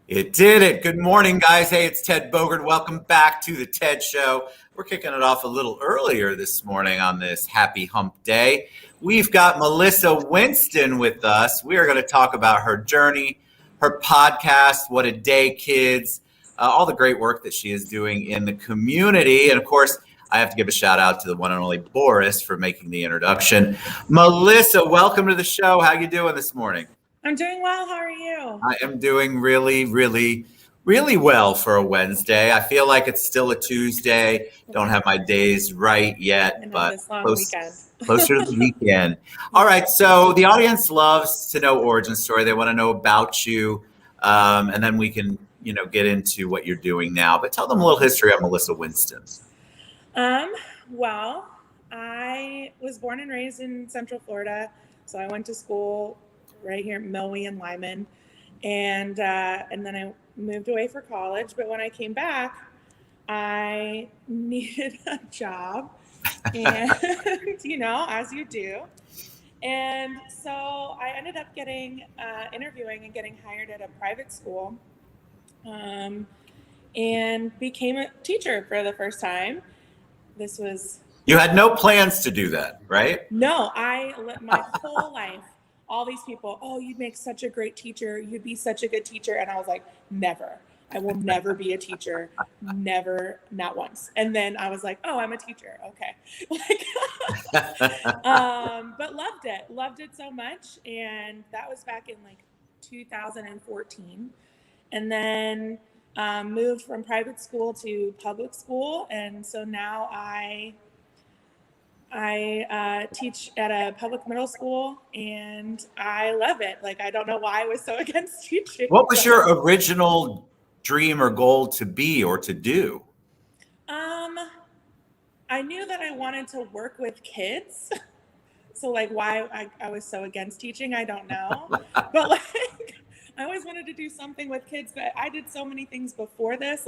It did it. Good morning, guys. Hey, it's Ted Bogard. Welcome back to the Ted Show. We're kicking it off a little earlier this morning on this happy hump day. We've got Melissa Winston with us. We are going to talk about her journey, her podcast, What a Day Kids, all the great work that she is doing in the community. And of course, I have to give a shout out to the one and only Boris for making the introduction. Melissa, welcome to the show. How you doing this morning? I'm doing well. How are you? I am doing really, really, really well for a Wednesday. I feel like it's still a Tuesday. Don't have my days right yet, but this long weekend. closer to the weekend. All right. So the audience loves to know origin story. They want to know about you, and then we can, get into what you're doing now. But tell them a little history of Melissa Winston. Well, I was born and raised in Central Florida, so I went to school right here in Milwee and Lyman, and then I moved away for college. But when I came back, I needed a job, and as you do. And so I ended up interviewing and getting hired at a private school, and became a teacher for the first time. You had no plans to do that, right? No, my whole life, all these people, oh, you'd make such a great teacher. You'd be such a good teacher. And I was like, never. I will never be a teacher. Never, not once. And then I was like, oh, I'm a teacher. Okay. But loved it so much. And that was back in 2014. And then moved from private school to public school. And so now I teach at a public middle school, and I love it. I don't know why I was so against teaching. What was your original dream or goal to be or to do? I knew that I wanted to work with kids. So why I was so against teaching, I don't know. But I always wanted to do something with kids, but I did so many things before this.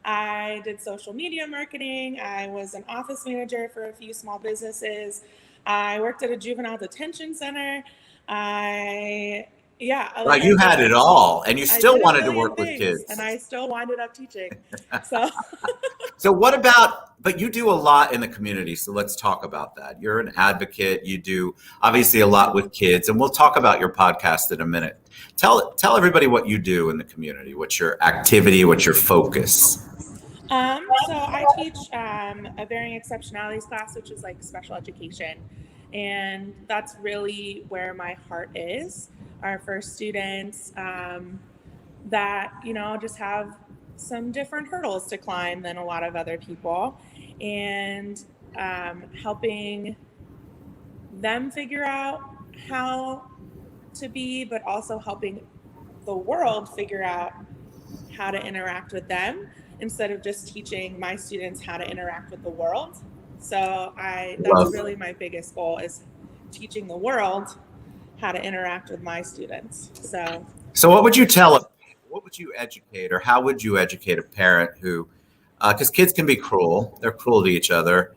I did social media marketing. I was an office manager for a few small businesses. I worked at a juvenile detention center. You had it all, and you still wanted to work with kids. And I still winded up teaching. So but you do a lot in the community, so let's talk about that. You're an advocate. You do obviously a lot with kids, and we'll talk about your podcast in a minute. Tell everybody what you do in the community. What's your activity? What's your focus? So I teach a varying exceptionalities class, which is special education. And that's really where my heart is. Our first students that, just have some different hurdles to climb than a lot of other people. And helping them figure out how to be, but also helping the world figure out how to interact with them, instead of just teaching my students how to interact with the world. So that's really my biggest goal, is teaching the world how to interact with my students. So what would you educate, or how would you educate a parent who, because kids can be cruel, they're cruel to each other,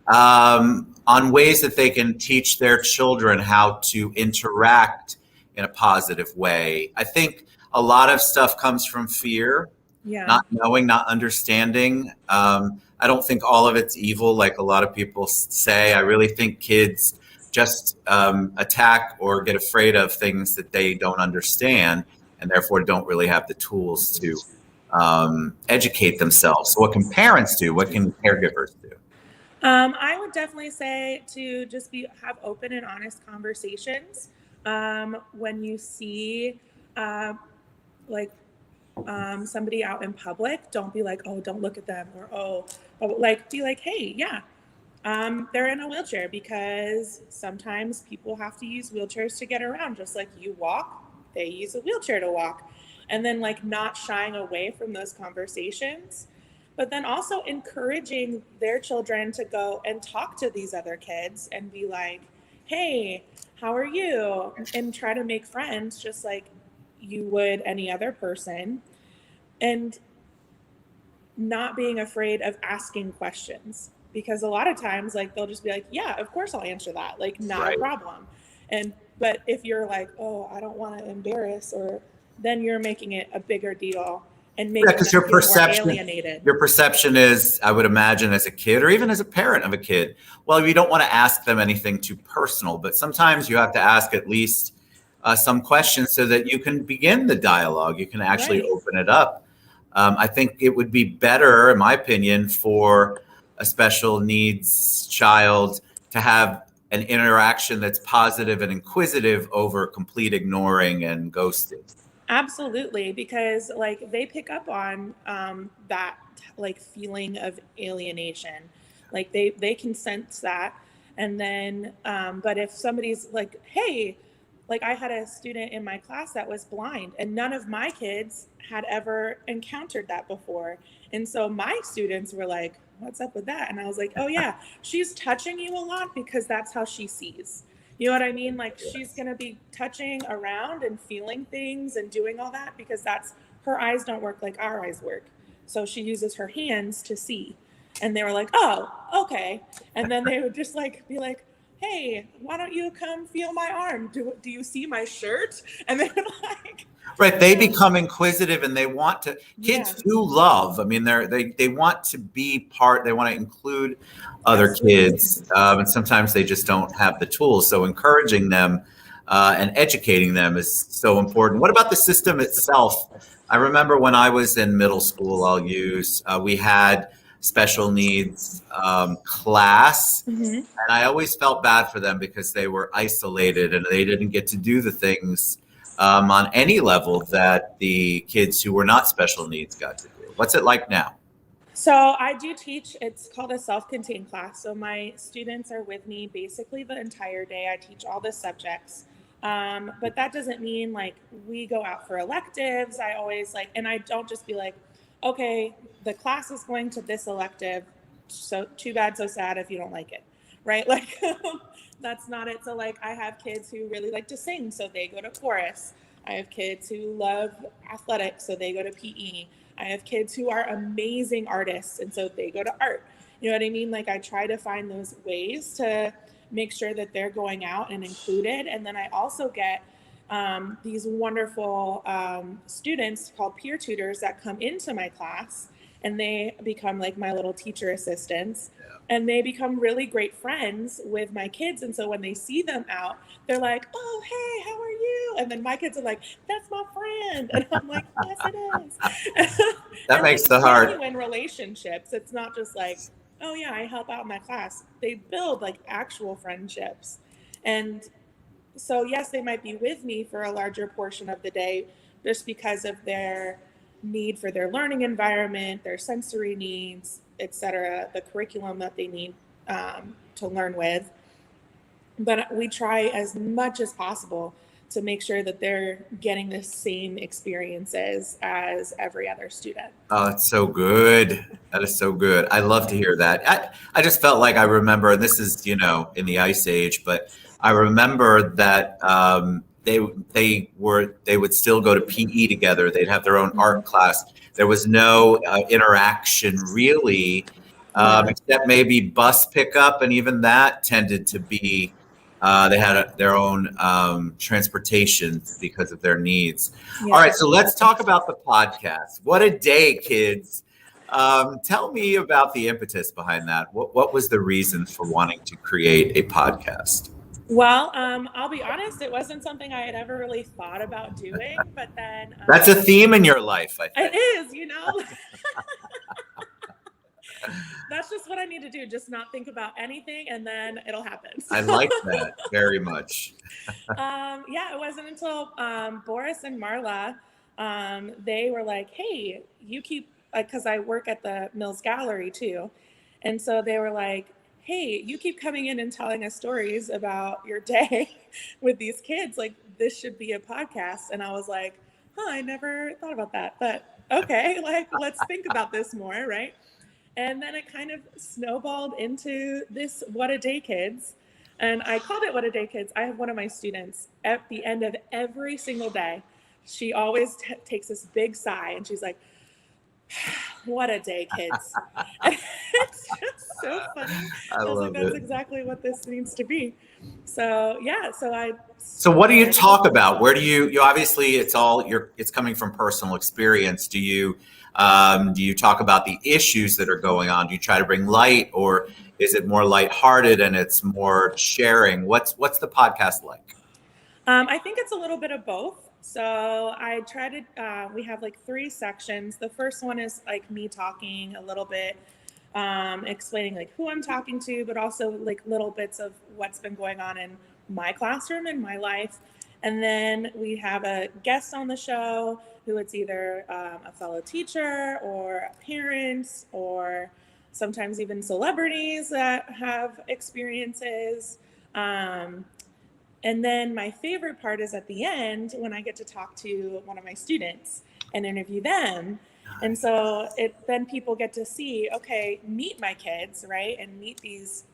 on ways that they can teach their children how to interact in a positive way? I think a lot of stuff comes from fear. Yeah. Not knowing, not understanding. I don't think all of it's evil, like a lot of people say. I really think kids just attack or get afraid of things that they don't understand, and therefore don't really have the tools to educate themselves. So what can parents do? What can caregivers do? I would definitely say to just have open and honest conversations. When you see somebody out in public, don't be like, oh, don't look at them, or be like, hey, yeah, they're in a wheelchair, because sometimes people have to use wheelchairs to get around, just like you walk, they use a wheelchair to walk. And then not shying away from those conversations, but then also encouraging their children to go and talk to these other kids and be like, hey, how are you? And try to make friends just like you would any other person. And not being afraid of asking questions, because a lot of times they'll just be like, yeah, of course I'll answer that, not Right. a problem. But if you're like, oh, I don't want to embarrass or then you're making it a bigger deal and making them because feel more alienated. your perception is, I would imagine, as a kid or even as a parent of a kid, well, you don't want to ask them anything too personal, but sometimes you have to ask at least some questions so that you can begin the dialogue. You can actually Right. open it up. I think it would be better, in my opinion, for a special needs child to have an interaction that's positive and inquisitive over complete ignoring and ghosting. Absolutely, because like they pick up on that like feeling of alienation, like they can sense that, and then but if somebody's like, hey, like I had a student in my class that was blind, and none of my kids had ever encountered that before, and so my students were like, "What's up with that?" And I was like, "Oh yeah, she's touching you a lot because that's how she sees." You know what I mean? Like she's going to be touching around and feeling things and doing all that because that's her eyes don't work like our eyes work. So she uses her hands to see. And they were like, "Oh, okay." And then they would just like be like, "Hey, why don't you come feel my arm? Do you see my shirt?" And they would like Right, they become inquisitive and they want to. yeah, Kids do love. I mean, they want to be part. They want to include other absolutely. kids, and sometimes they just don't have the tools. So encouraging them and educating them is so important. What about the system itself? I remember when I was in middle school. We had special needs class, Mhm. and I always felt bad for them because they were isolated and they didn't get to do the things on any level that the kids who were not special needs got to do. What's it like now? So I do teach, it's called a self-contained class. So my students are with me basically the entire day. I teach all the subjects. But that doesn't mean like we go out for electives. I always like, and I don't just be like, okay, the class is going to this elective. So too bad, so sad if you don't like it. Right? Like that's not it. So like I have kids who really like to sing, so they go to chorus. I have kids who love athletics, so they go to PE. I have kids who are amazing artists, and so they go to art. You know what I mean? Like I try to find those ways to make sure that they're going out and included. And then I also get these wonderful students called peer tutors that come into my class, and they become like my little teacher assistants. And they become really great friends with my kids. And so when they see them out, they're like, "Oh, hey, how are you?" And then my kids are like, "That's my friend." And I'm like, "Yes, it is." That And makes like the heart. genuine relationships. It's not just like, "Oh, yeah, I help out in my class." They build like actual friendships. And so, yes, they might be with me for a larger portion of the day just because of their need for their learning environment, their sensory needs, etc., the curriculum that they need to learn with. But we try as much as possible to make sure that they're getting the same experiences as every other student. Oh, it's so good. That is so good. I love to hear that. I just felt like I remember, and this is, in the ice age, but I remember that they would still go to PE together. They'd have their own art class. There was no interaction really, Yeah. except maybe bus pickup, and even that tended to be they had their own transportation because of their needs. Yeah. All right, so let's talk about the podcast. What a day, kids. Tell me about the impetus behind that. What was the reason for wanting to create a podcast? Well, I'll be honest, it wasn't something I had ever really thought about doing, but then That's a theme in your life, I think. it is, That's just what I need to do. Just not think about anything, and then it'll happen. I like that very much. Yeah, it wasn't until Boris and Marla, they were like, "Hey, you keep," because I work at the Mills Gallery too, and so they were like, "Hey, you keep coming in and telling us stories about your day with these kids. Like, this should be a podcast." And I was like, "Huh, I never thought about that, but okay, like let's think about this more, right?" And then it kind of snowballed into this What a Day Kids. And I called it What a Day Kids. I have one of my students at the end of every single day. She always takes this big sigh and she's like, "What a day, kids." And it's just so funny. I I was like, love that's it. exactly what this needs to be. So, yeah, so I So what do you talk about? Where do you obviously it's coming from personal experience. Do you talk about the issues that are going on? Do you try to bring light, or is it more lighthearted and it's more sharing? What's the podcast like? I think it's a little bit of both. So I try to, we have like 3 sections. The first one is like me talking a little bit, explaining like who I'm talking to, but also like little bits of what's been going on in my classroom and my life. And then we have a guest on the show who it's either a fellow teacher or parents or sometimes even celebrities that have experiences. And then my favorite part is at the end when I get to talk to one of my students and interview them. And so then people get to see, okay, meet my kids, right? And meet these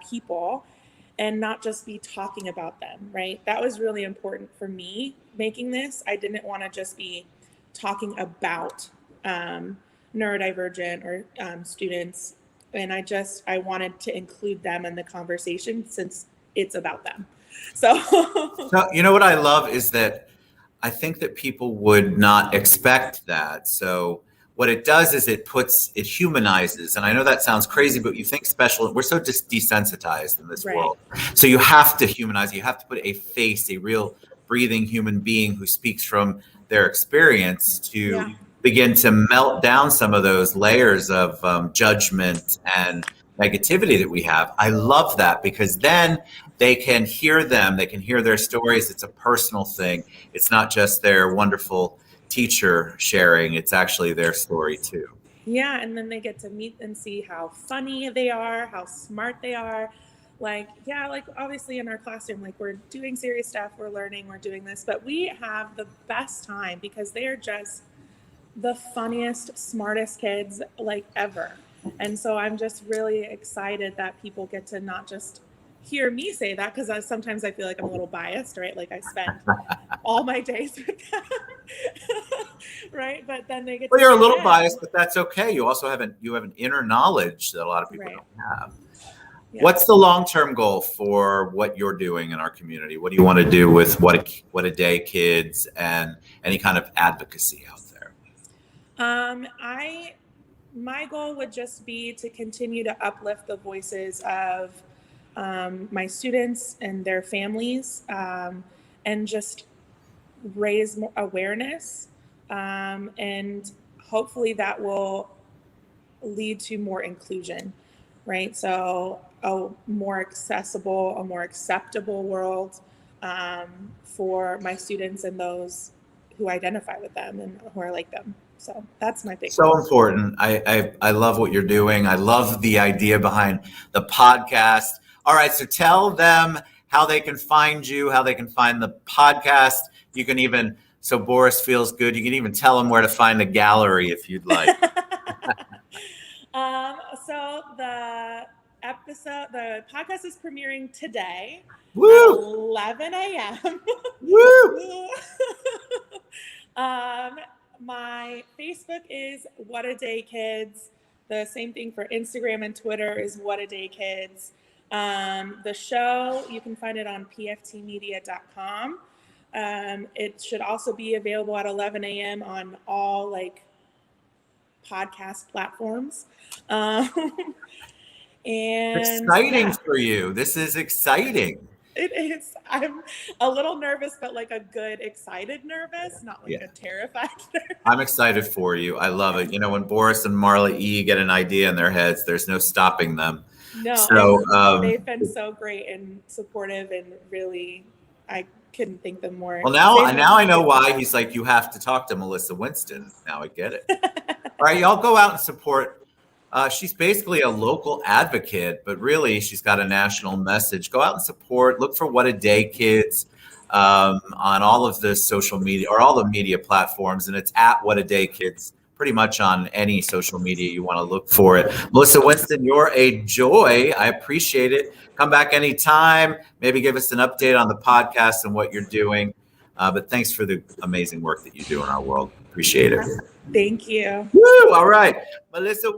people and not just be talking about them, right? That was really important for me making this. I didn't want to just be talking about neurodivergent or students. And I wanted to include them in the conversation since it's about them. So you know what I love is that I think that people would not expect that. So what it does is it humanizes. And I know that sounds crazy, but you think special, we're so desensitized in this world. So you have to humanize, you have to put a face, a real breathing human being who speaks from their experience to begin to melt down some of those layers of judgment and negativity that we have. I love that because then they can hear they can hear their stories. It's a personal thing. It's not just their wonderful teacher sharing. It's actually their story too. Yeah, and then they get to meet and see how funny they are, how smart they are. Like obviously in our classroom, like we're doing serious stuff, we're learning, we're doing this, but we have the best time because they are just the funniest, smartest kids like ever. And so I'm just really excited that people get to not just hear me say that, because sometimes I feel like I'm a little biased, right? Like I spend all my days with them, right? But then they get. Well, you're a little biased, but that's okay. You also have an inner knowledge that a lot of people don't have. Yeah. What's the long-term goal for what you're doing in our community? What do you want to do with what a day kids and any kind of advocacy out there? My goal would just be to continue to uplift the voices of my students and their families, and just raise more awareness, and hopefully that will lead to more inclusion, right? So a more accessible, a more acceptable world for my students and those who identify with them and who are like them. So that's my big goal. Important. I love what you're doing. I love the idea behind the podcast. All right, so tell them how they can find you, how they can find the podcast. You can even, so Boris feels good, you can even tell them where to find the gallery if you'd like. So the podcast is premiering today. Woo! At 11 a.m. Woo! My Facebook is What a Day Kids. The same thing for Instagram and Twitter is What a Day Kids. The show, you can find it on pftmedia.com. It should also be available at 11 a.m. on all podcast platforms. And exciting for you. This is exciting. It is. I'm a little nervous, but like a good, excited nervous, not like a terrified nervous. I'm excited for you. I love it. You know, when Boris and Marla E get an idea in their heads, there's no stopping them. No, so, they've been so great and supportive, and really, I couldn't thank them more. Well, now I know why he's like, you have to talk to Melissa Winston. Now I get it. All right, y'all go out and support. She's basically a local advocate, but really she's got a national message. Go out and support. Look for What a Day Kids on all of the social media or all the media platforms. And it's at What a Day Kids, pretty much on any social media you want to look for it. Melissa Winston, you're a joy. I appreciate it. Come back anytime. Maybe give us an update on the podcast and what you're doing. But thanks for the amazing work that you do in our world. Appreciate it. Thank you. Woo! All right. Melissa